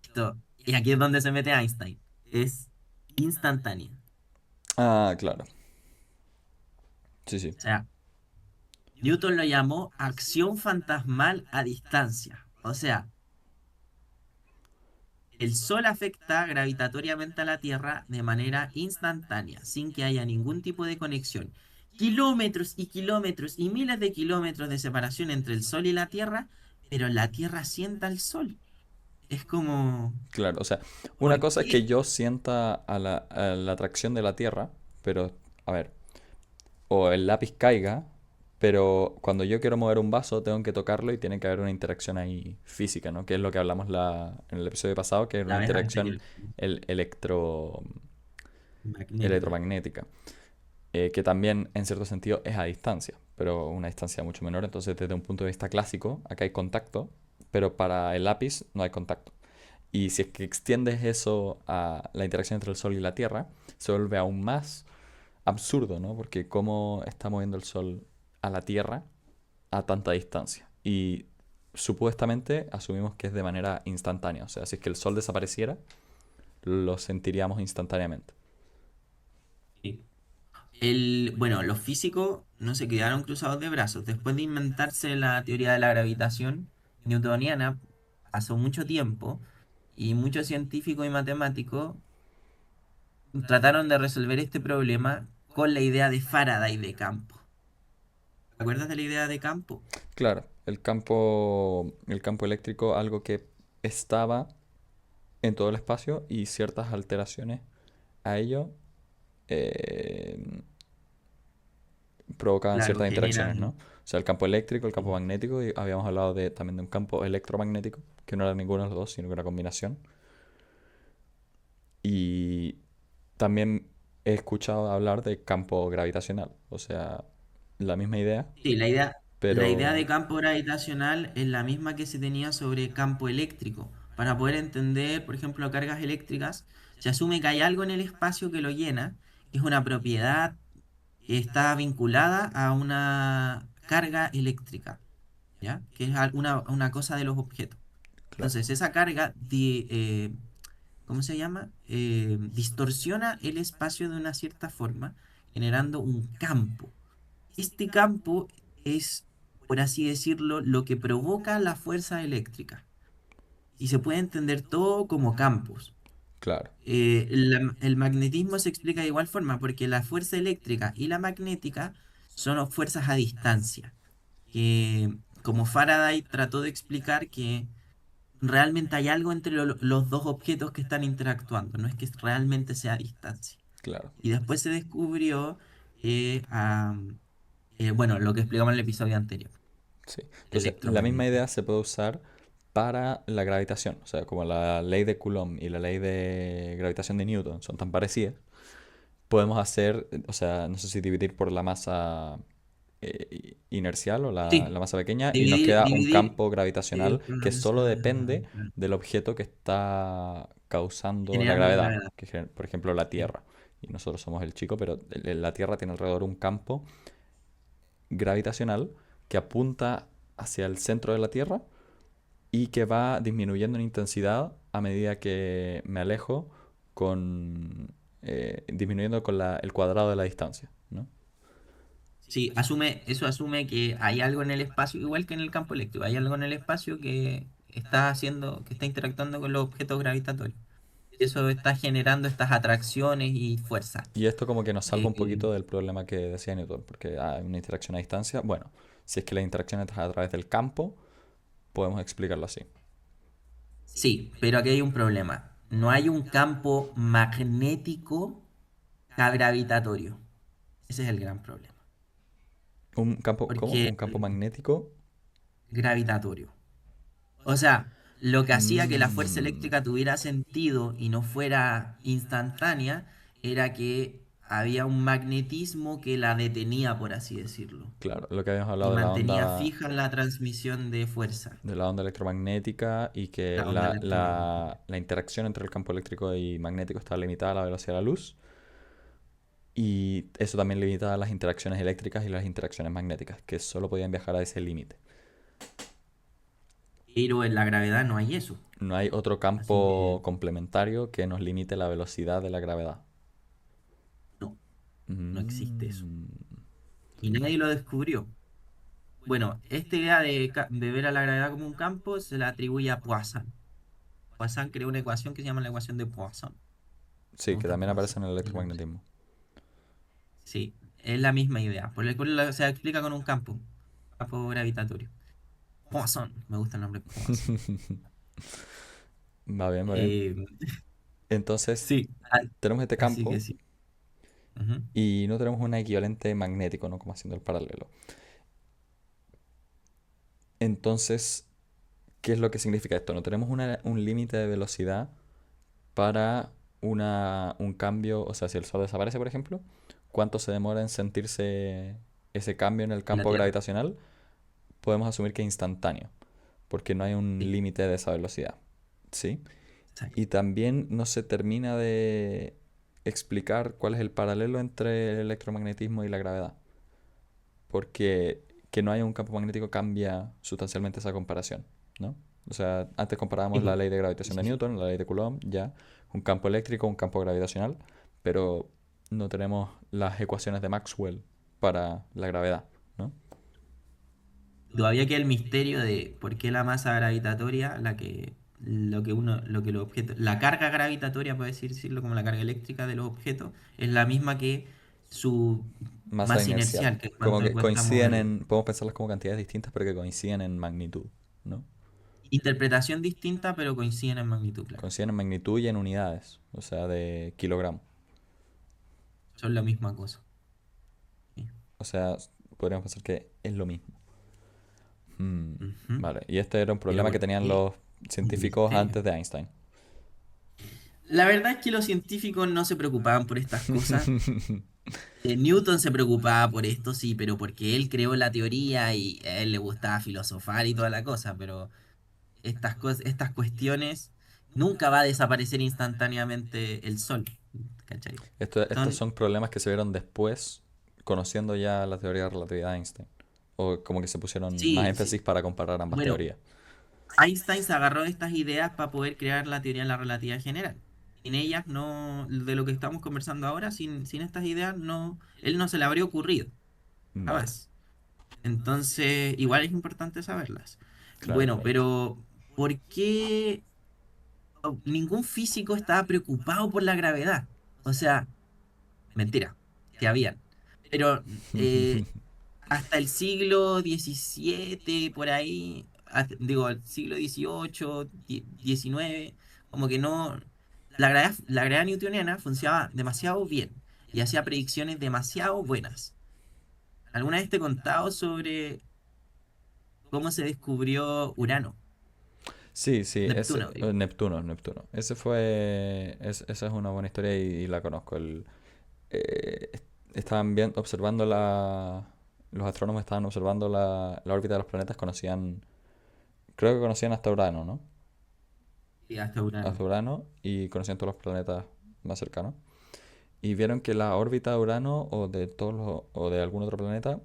esto, y aquí es donde se mete Einstein, es instantánea. Ah, claro. Sí, sí. O sea, Newton lo llamó acción fantasmal a distancia. O sea, el Sol afecta gravitatoriamente a la Tierra de manera instantánea, sin que haya ningún tipo de conexión. Kilómetros y kilómetros y miles de kilómetros de separación entre el Sol y la Tierra, pero la Tierra sienta al Sol. Es como, Claro, o sea, una ¿por cosa es que qué? yo sienta a la atracción de la Tierra, pero, a ver, o el lápiz caiga, pero cuando yo quiero mover un vaso tengo que tocarlo y tiene que haber una interacción ahí física, ¿no? Que es lo que hablamos en el episodio pasado, que es una La vez interacción anterior, electro, magnética. electromagnética, que también en cierto sentido es a distancia, pero una distancia mucho menor, entonces desde un punto de vista clásico, acá hay contacto, pero para el lápiz no hay contacto. Y si es que extiendes eso a la interacción entre el Sol y la Tierra, se vuelve aún más absurdo, ¿no? Porque cómo está moviendo el Sol a la Tierra a tanta distancia. Y supuestamente asumimos que es de manera instantánea. O sea, si es que el Sol desapareciera, lo sentiríamos instantáneamente. Sí. Bueno, los físicos no se quedaron cruzados de brazos. Después de inventarse la teoría de la gravitación newtoniana, pasó mucho tiempo y muchos científicos y matemáticos trataron de resolver este problema con la idea de Faraday de campo. ¿Te acuerdas de la idea de campo? Claro, el campo eléctrico, algo que estaba en todo el espacio y ciertas alteraciones a ello eh, provocaban Claro, ciertas interacciones, ¿no? generan... O sea, el campo eléctrico, el campo magnético, y habíamos hablado también de un campo electromagnético, que no era ninguno de los dos, sino que era una combinación. Y también he escuchado hablar de campo gravitacional, o sea, la misma idea, Sí, la idea pero de campo gravitacional es la misma que se tenía sobre campo eléctrico. Para poder entender, por ejemplo, cargas eléctricas, se asume que hay algo en el espacio que lo llena, que es una propiedad que está vinculada a una carga eléctrica, ¿ya? Que es una cosa de los objetos. claro, Entonces, esa carga, ¿cómo se llama? Distorsiona el espacio de una cierta forma, generando un campo. Este campo es, por así decirlo, lo que provoca la fuerza eléctrica. Y se puede entender todo como campos. claro, El magnetismo se explica de igual forma, porque la fuerza eléctrica y la magnética son fuerzas a distancia. Que, como Faraday trató de explicar que realmente hay algo entre los dos objetos que están interactuando, no es que realmente sea a distancia. claro, Y después se descubrió, bueno, lo que explicamos en el episodio anterior, sí. el Entonces, la misma idea electromagnetismo. se puede usar para la gravitación. O sea, como la ley de Coulomb y la ley de gravitación de Newton son tan parecidas, podemos hacer, o sea, no sé si dividir por la masa inercial o la Sí, masa pequeña y nos dividir, queda un dividir campo gravitacional por la que solo masa depende del objeto que está causando la generando gravedad, gravedad. que por ejemplo la Sí. Tierra. Y nosotros somos el chico, pero la Tierra tiene alrededor un campo gravitacional que apunta hacia el centro de la Tierra y que va disminuyendo en intensidad a medida que me alejo disminuyendo con el cuadrado de la distancia, ¿no? Sí, eso asume que hay algo en el espacio, igual que en el campo eléctrico, hay algo en el espacio que está haciendo, que está interactuando con los objetos gravitatorios. Eso está generando estas atracciones y fuerza. Y esto como que nos salva un Eh, poquito del problema que decía Newton, porque hay una interacción a distancia. Bueno, si es que la interacción es a través del campo, podemos explicarlo así. sí, pero aquí hay un problema. No hay un campo magnético gravitatorio. Ese es el gran problema. Un campo, ¿cómo? Porque Un campo magnético. gravitatorio. O sea, lo que hacía que la fuerza Mm, eléctrica tuviera sentido y no fuera instantánea era que había un magnetismo que la detenía, por así decirlo, claro, lo que habíamos y hablado mantenía fija la transmisión de fuerza, de la onda electromagnética y que la onda electromagnética. la interacción entre el campo eléctrico y magnético está limitada a la velocidad de la luz. Y eso también limita las interacciones eléctricas y las interacciones magnéticas, que solo podían viajar a ese límite. Pero en la gravedad no hay eso. No hay otro Así que campo complementario que nos limite la velocidad de la gravedad. no, no existe eso. Mm, Y nadie lo descubrió. Bueno, esta idea de ver a la gravedad como un campo se la atribuye a Poisson. Poisson creó una ecuación que se llama la ecuación de Poisson. sí, que Nota también aparece Poisson. en el electromagnetismo. Sí, es la misma idea. Por el cual se explica con un campo gravitatorio. Poisson, me gusta el nombre Poisson. Va bien, va bien. Eh, Entonces, sí, tenemos este así que campo sí. Ujú. y no tenemos un equivalente magnético, ¿no? Como haciendo el paralelo. Entonces, ¿qué es lo que significa esto? No tenemos un límite de velocidad para un cambio, o sea, si el Sol desaparece, por ejemplo, ¿cuánto se demora en sentirse ese cambio en el En la campo Tierra. gravitacional? Podemos asumir que es instantáneo, porque no hay un Sí, límite de esa velocidad, ¿sí? exacto. Y también no se termina de explicar cuál es el paralelo entre el electromagnetismo y la gravedad, porque que no haya un campo magnético cambia sustancialmente esa comparación, ¿no? O sea, antes Sí, comparábamos la po. ley de Sí, gravitación de sí, sí. Newton, la ley de Coulomb, ya, un campo eléctrico, un campo gravitacional, pero no tenemos las ecuaciones de Maxwell para la gravedad, ¿no? Todavía queda el misterio de por qué la masa gravitatoria, lo que los objetos, la carga gravitatoria, por así decirlo, como la carga eléctrica de los objetos, es la misma que su Masa masa inercial. inercial, que es Como cuánto que cuesta coinciden moverlo. en, podemos pensarlas como cantidades distintas, pero que coinciden en magnitud, ¿no? Interpretación distinta, pero coinciden en magnitud, claro. Coinciden en magnitud y en unidades, o sea, de kilogramos. Son la misma cosa. Sí. O sea, podríamos pensar que es lo mismo. Mm, Ujú. vale, y este era un Pero problema que ¿por tenían qué? los Un científicos misterio. antes de Einstein. La verdad es que los científicos no se preocupaban por estas cosas. Newton se preocupaba por esto, sí, pero porque él creó la teoría y a él le gustaba filosofar y toda la cosa, pero estas cuestiones nunca va a desaparecer instantáneamente el sol, ¿cachai? Estos Son, son problemas que se vieron después, conociendo ya la teoría de relatividad de Einstein. O como que se pusieron más sí, sí. énfasis para comparar ambas Bueno, teorías. Einstein se agarró de estas ideas para poder crear la teoría de la relatividad general. Sin ellas, no, de lo que estamos conversando ahora, sin estas ideas, no, él no se le habría ocurrido, Vale, jamás. Entonces, igual es importante saberlas. claro, Bueno, claro. pero ¿por qué ningún físico estaba preocupado por la gravedad? O sea, mentira, que habían. Pero hasta el siglo XVII, por ahí, digo, el siglo XVIII, XIX, como que no, la gravedad newtoniana funcionaba demasiado bien y hacía predicciones demasiado buenas. ¿Alguna vez te he contado sobre cómo se descubrió Urano? Sí, sí, Neptuno, digo. Neptuno, Neptuno. Esa es una buena historia y la conozco. Eh, estaban observando los astrónomos estaban observando la órbita de los planetas, creo que conocían hasta Urano, ¿no? Y hasta Urano. Hasta Urano y conocían todos los planetas más cercanos. Y vieron que la órbita de Urano o de algún otro planeta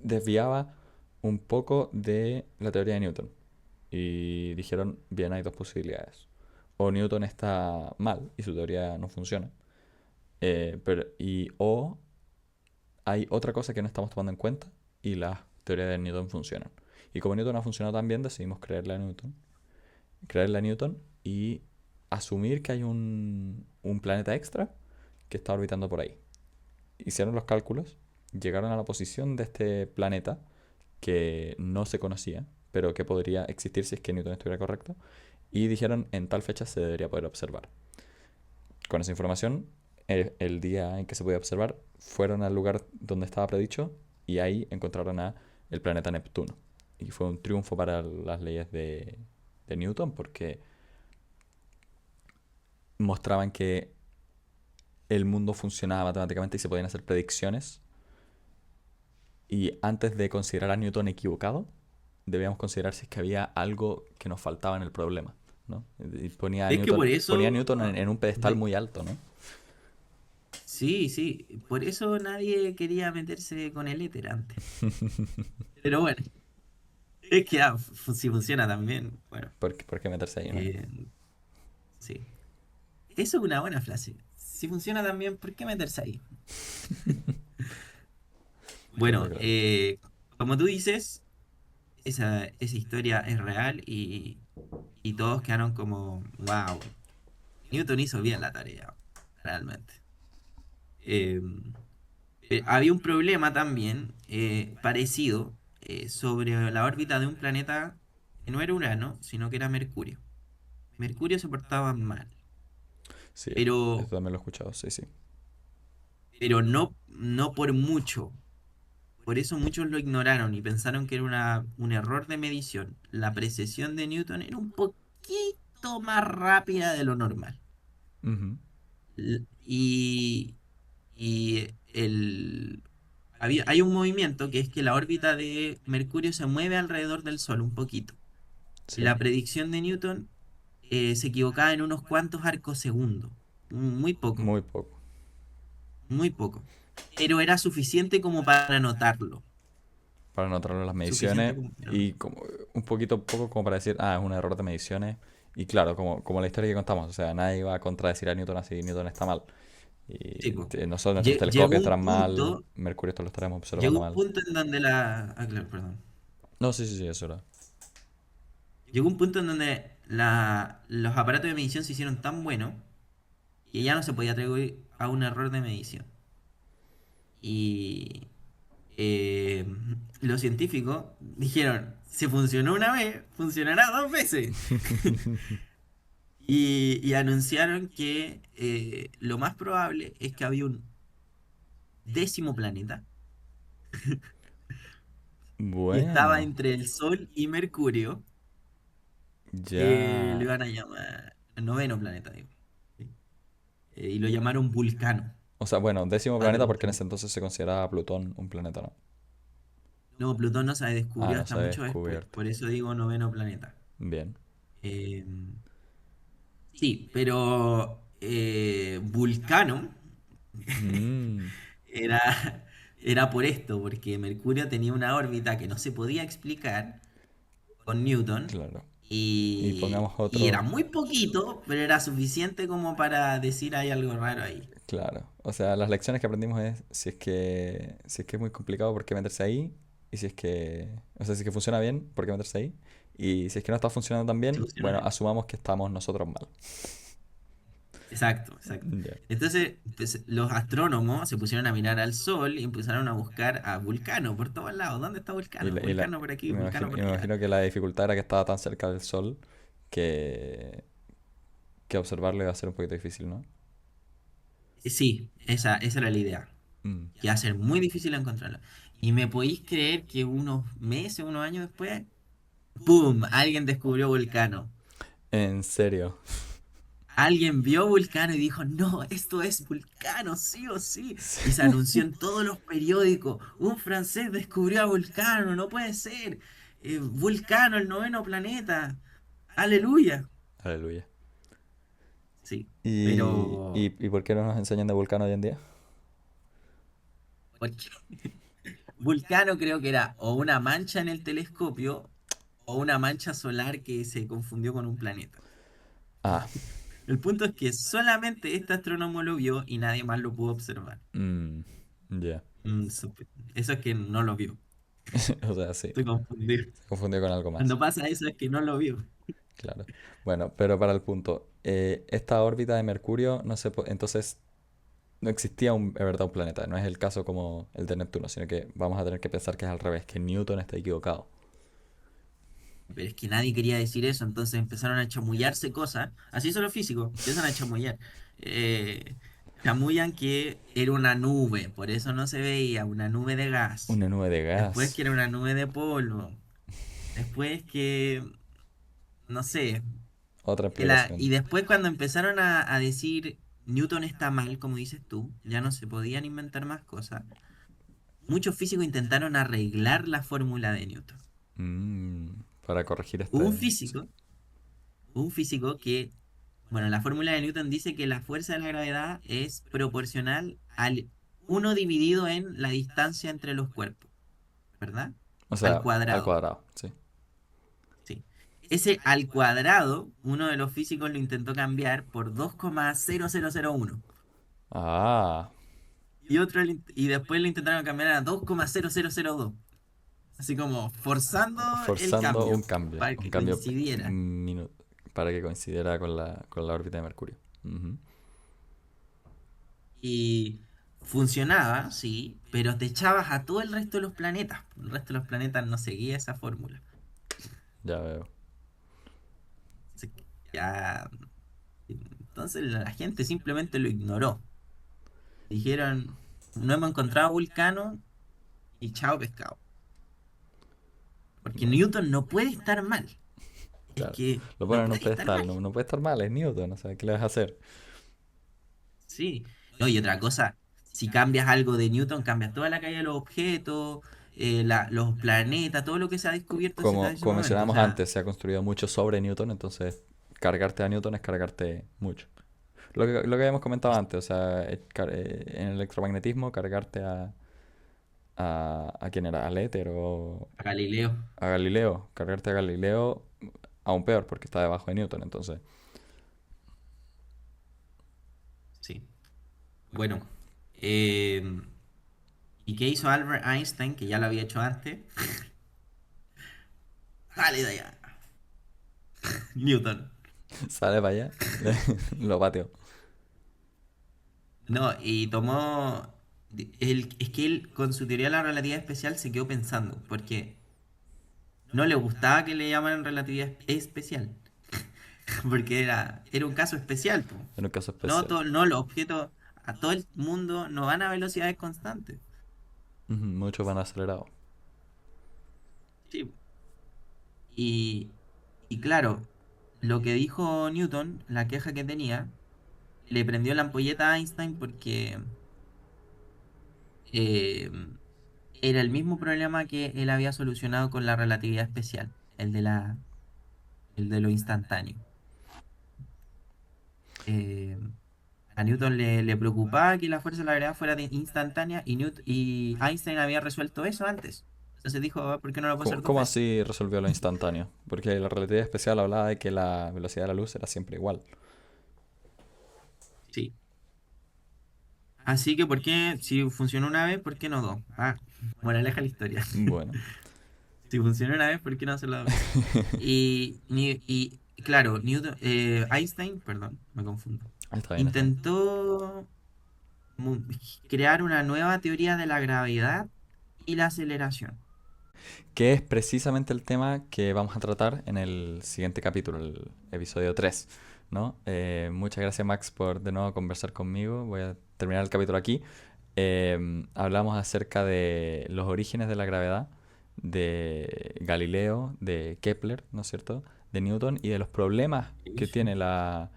desviaba un poco de la teoría de Newton. Y dijeron, bien, hay dos posibilidades. O Newton está mal y su teoría no funciona. O hay otra cosa que no estamos tomando en cuenta y las teorías de Newton funcionan. Y como Newton ha funcionado tan bien, decidimos creerle a Newton y asumir que hay un planeta extra que está orbitando por ahí. Hicieron los cálculos, llegaron a la posición de este planeta que no se conocía, pero que podría existir si es que Newton estuviera correcto, y dijeron en tal fecha se debería poder observar. Con esa información, el día en que se podía observar, fueron al lugar donde estaba predicho y ahí encontraron a el planeta Neptuno. Y fue un triunfo para las leyes de Newton porque mostraban que el mundo funcionaba matemáticamente y se podían hacer predicciones. Y antes de considerar a Newton equivocado, debíamos considerar si es que había algo que nos faltaba en el problema, ¿no? Y Es que por ponía a eso, Newton en un pedestal de- muy alto, ¿no? sí, sí, por eso nadie quería meterse con el éter antes. Pero bueno, es que si funciona también, bueno, Por qué meterse ahí, no? eh, sí. Eso es una buena frase. Si funciona también, ¿por qué meterse ahí? Estoy de Bueno, acuerdo. como tú dices, esa historia es real y todos quedaron como, wow, Newton hizo bien la tarea, realmente. Eh, Había un problema también parecido sobre la órbita de un planeta que no era Urano, sino que era Mercurio. Mercurio se portaba mal, Sí, pero, esto también lo he escuchado, sí, sí. pero no por mucho. Por eso muchos lo ignoraron y pensaron que era un error de medición. La precesión de Newton era un poquito más rápida de lo normal. Ujú. Y, hay un movimiento que es que la órbita de Mercurio se mueve alrededor del Sol un poquito. Y Sí, la predicción de Newton se equivocaba en unos cuantos arcos segundo. Muy poco, muy poco. muy poco. Pero era suficiente como para notarlo. Para notarlo en las Suficiente mediciones como para y notarlo. como, un poco como para decir, es un error de mediciones. Y claro, como la historia que contamos, o sea, nadie va a contradecir a Newton así, Newton está mal. Sí, Y po. nosotros, nuestros telescopios estarán mal, Mercurio esto lo estaremos Llegó observando un mal. punto en donde la... Ah, claro, perdón. No, sí, sí, sí, eso era. Llegó un punto en donde los aparatos de medición se hicieron tan buenos que ya no se podía atribuir a un error de medición. Y eh, los científicos dijeron, si funcionó una vez, funcionará dos veces. Y anunciaron que lo más probable es que había un décimo planeta que estaba Bueno, entre el Sol y Mercurio, que lo ya. iban a llamar el noveno planeta, digo. ¿Sí? Y lo llamaron Vulcano. O sea, bueno, décimo Para planeta los porque en que- ese entonces se consideraba Plutón un planeta, ¿no? No, Plutón no se Ah, descubrió no hasta se había mucho después, descubierto. por eso digo noveno planeta. Bien. Eh, sí, pero Vulcano Mm, era, era por esto, porque Mercurio tenía una órbita que no se podía explicar con Newton claro. Y y, pongamos y era otro. muy poquito, pero era suficiente como para decir hay algo raro ahí. Claro. O sea, las lecciones que aprendimos es si es que es muy complicado, ¿por qué meterse ahí? Y si es que, o sea, si es que funciona bien, ¿por qué meterse ahí? Y si es que no está funcionando tan ¿Se bien, funciona bueno, bien? asumamos que estamos nosotros mal. Exacto, exacto. Ya. Entonces, pues, los astrónomos se pusieron a mirar al Sol y empezaron a buscar a Vulcano por todos lados. ¿Dónde está Y, Vulcano? la- y la- Vulcano por aquí, Vulcano y por me allá. imagino que la dificultad era que estaba tan cerca del Sol que, que observarlo iba a ser un poquito difícil, ¿no? Sí, esa era la idea. Mm. Que va a ser muy difícil encontrarlo. Y me podéis creer que unos meses, unos años después, ¡Pum! Alguien descubrió Vulcano. En serio. Alguien vio Vulcano y dijo, no, esto es Vulcano, sí o sí. Y se Sí. anunció en todos los periódicos, un francés descubrió a Vulcano, no puede ser. Vulcano, el noveno planeta. Aleluya. Aleluya. Sí, ¿Y, y, pero y por qué no nos enseñan de Vulcano hoy en día? porque Vulcano creo que era o una mancha en el telescopio o una mancha solar que se confundió con un planeta. Ah, El punto es que solamente este astrónomo lo vio y nadie más lo pudo observar. mm, ya. Eso es que no lo vio. O sea, sí. Estoy confundido. Se confundió con algo más. Cuando pasa eso es que no lo vio. Claro. Bueno, pero para el punto, esta órbita de Mercurio no se entonces no existía un, de verdad un planeta. No es el caso como el de Neptuno, sino que vamos a tener que pensar que es al revés, que Newton está equivocado. Pero es que nadie quería decir eso, entonces empezaron a chamullarse cosas. Así son los físicos, empiezan a chamullar. Eh, Chamullan que era una nube, por eso no se veía, una nube de gas. Una nube de Después que gas. era una nube de polvo. Después que, no sé. Otra Y explicación. después cuando empezaron a decir Newton está mal, como dices tú, ya no se podían inventar más cosas. Muchos físicos intentaron arreglar la fórmula de Newton. Para corregir Hubo un este... Sí. físico, un físico que, bueno, la fórmula de Newton dice que la fuerza de la gravedad es proporcional al uno dividido en la distancia entre los cuerpos, ¿verdad? O Al sea, al cuadrado, cuadrado, sí. sí. Ese al cuadrado, uno de los físicos lo intentó cambiar por 2,0001. Ah, Y después lo intentaron cambiar a 2,0002. Así como forzando el forzando cambio para un que cambio coincidiera. para que coincidiera con la órbita de Mercurio. Ujú. Y funcionaba, sí, pero te echabas a todo el resto de los planetas. El resto de los planetas no seguía esa fórmula. Ya veo. Así que ya... Entonces la gente simplemente lo ignoró. Dijeron, no hemos encontrado Vulcano y chao pescado. Porque Bueno, Newton no puede estar mal. Es claro. que Lo no ponen en un puede estar pedestal, mal. no, no puede estar mal, es Newton, o sea, ¿qué le vas a hacer? Sí. No, y otra cosa, si cambias algo de Newton, cambias toda la caída de los objetos, los planetas, todo lo que se ha descubierto hasta ese Como momento. O mencionábamos sea, antes, se ha construido mucho sobre Newton, entonces cargarte a Newton es cargarte mucho. Lo que habíamos comentado antes, o sea, en el electromagnetismo cargarte a quién era, al éter o a Galileo, a Galileo, cargarte a Galileo aún peor porque está debajo de Newton, entonces. sí. Bueno, eh, ¿y qué hizo Albert Einstein, que ya lo había hecho antes? Dale de allá, Newton. Sale para allá, lo pateo. No, y tomó... es que él con su teoría de la relatividad especial se quedó pensando, porque no le gustaba que le llamaran relatividad especial, porque era un caso especial, po. En un caso No, especial. no, los objetos a todo el mundo no van a velocidades constantes. Ujú, muchos van acelerados. Sí. Y, y claro, lo que dijo Newton, la queja que tenía, le prendió la ampolleta a Einstein porque eh, era el mismo problema que él había solucionado con la relatividad especial, el de lo instantáneo. Eh, a Newton le preocupaba que la fuerza de la gravedad fuera instantánea y Einstein había resuelto eso antes. Entonces dijo, "Ah, ¿por qué no lo puedo hacer dos ¿Cómo veces?" así resolvió lo instantáneo? Porque la relatividad especial hablaba de que la velocidad de la luz era siempre igual. Sí. Así que, ¿por qué? Si funcionó una vez, ¿por qué no dos? Ah, moraleja de la historia. Bueno, Si funcionó una vez, ¿por qué no hacerlo dos veces? Claro, Einstein, perdón, me confundo, está bien, está bien. intentó mu- crear una nueva teoría de la gravedad y la aceleración. Que es precisamente el tema que vamos a tratar en el siguiente capítulo, el episodio 3, ¿no? Muchas gracias Max por de nuevo conversar conmigo. Voy a terminar el capítulo aquí. Hablamos acerca de los orígenes de la gravedad, de Galileo, de Kepler, ¿no es cierto? De Newton y de los problemas Sí, que sí. tiene la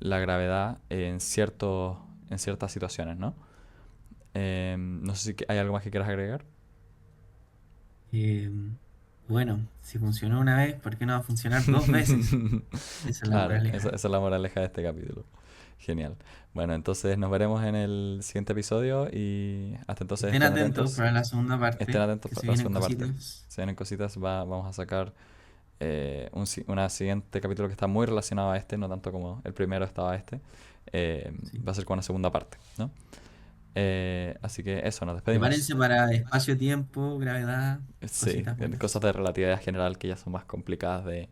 gravedad en ciertas situaciones, ¿no? No sé si hay algo más que quieras agregar. Eh, bueno, si funcionó una vez, ¿por qué no va a funcionar dos veces? Esa es la Claro, esa, moraleja. esa es la moraleja de este capítulo. Genial. Bueno, entonces nos veremos en el siguiente episodio y hasta entonces Estén estén atentos atentos. para la segunda Estén parte, atentos que para se la vienen segunda parte. cositas. Se vienen cositas, vamos a sacar una siguiente capítulo que está muy relacionado a este, no tanto como el primero estaba a este. Sí. Va a ser con una segunda parte, ¿no? Así que eso, nos despedimos. Prepárense para espacio-tiempo, gravedad, Sí, cositas cosas buenas. de relatividad general que ya son más complicadas de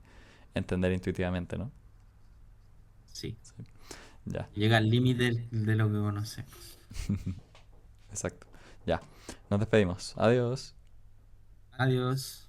entender intuitivamente, ¿no? Sí. Sí, ya, Llega al límite de lo que conocemos. exacto. Ya, nos despedimos. Adiós. Adiós.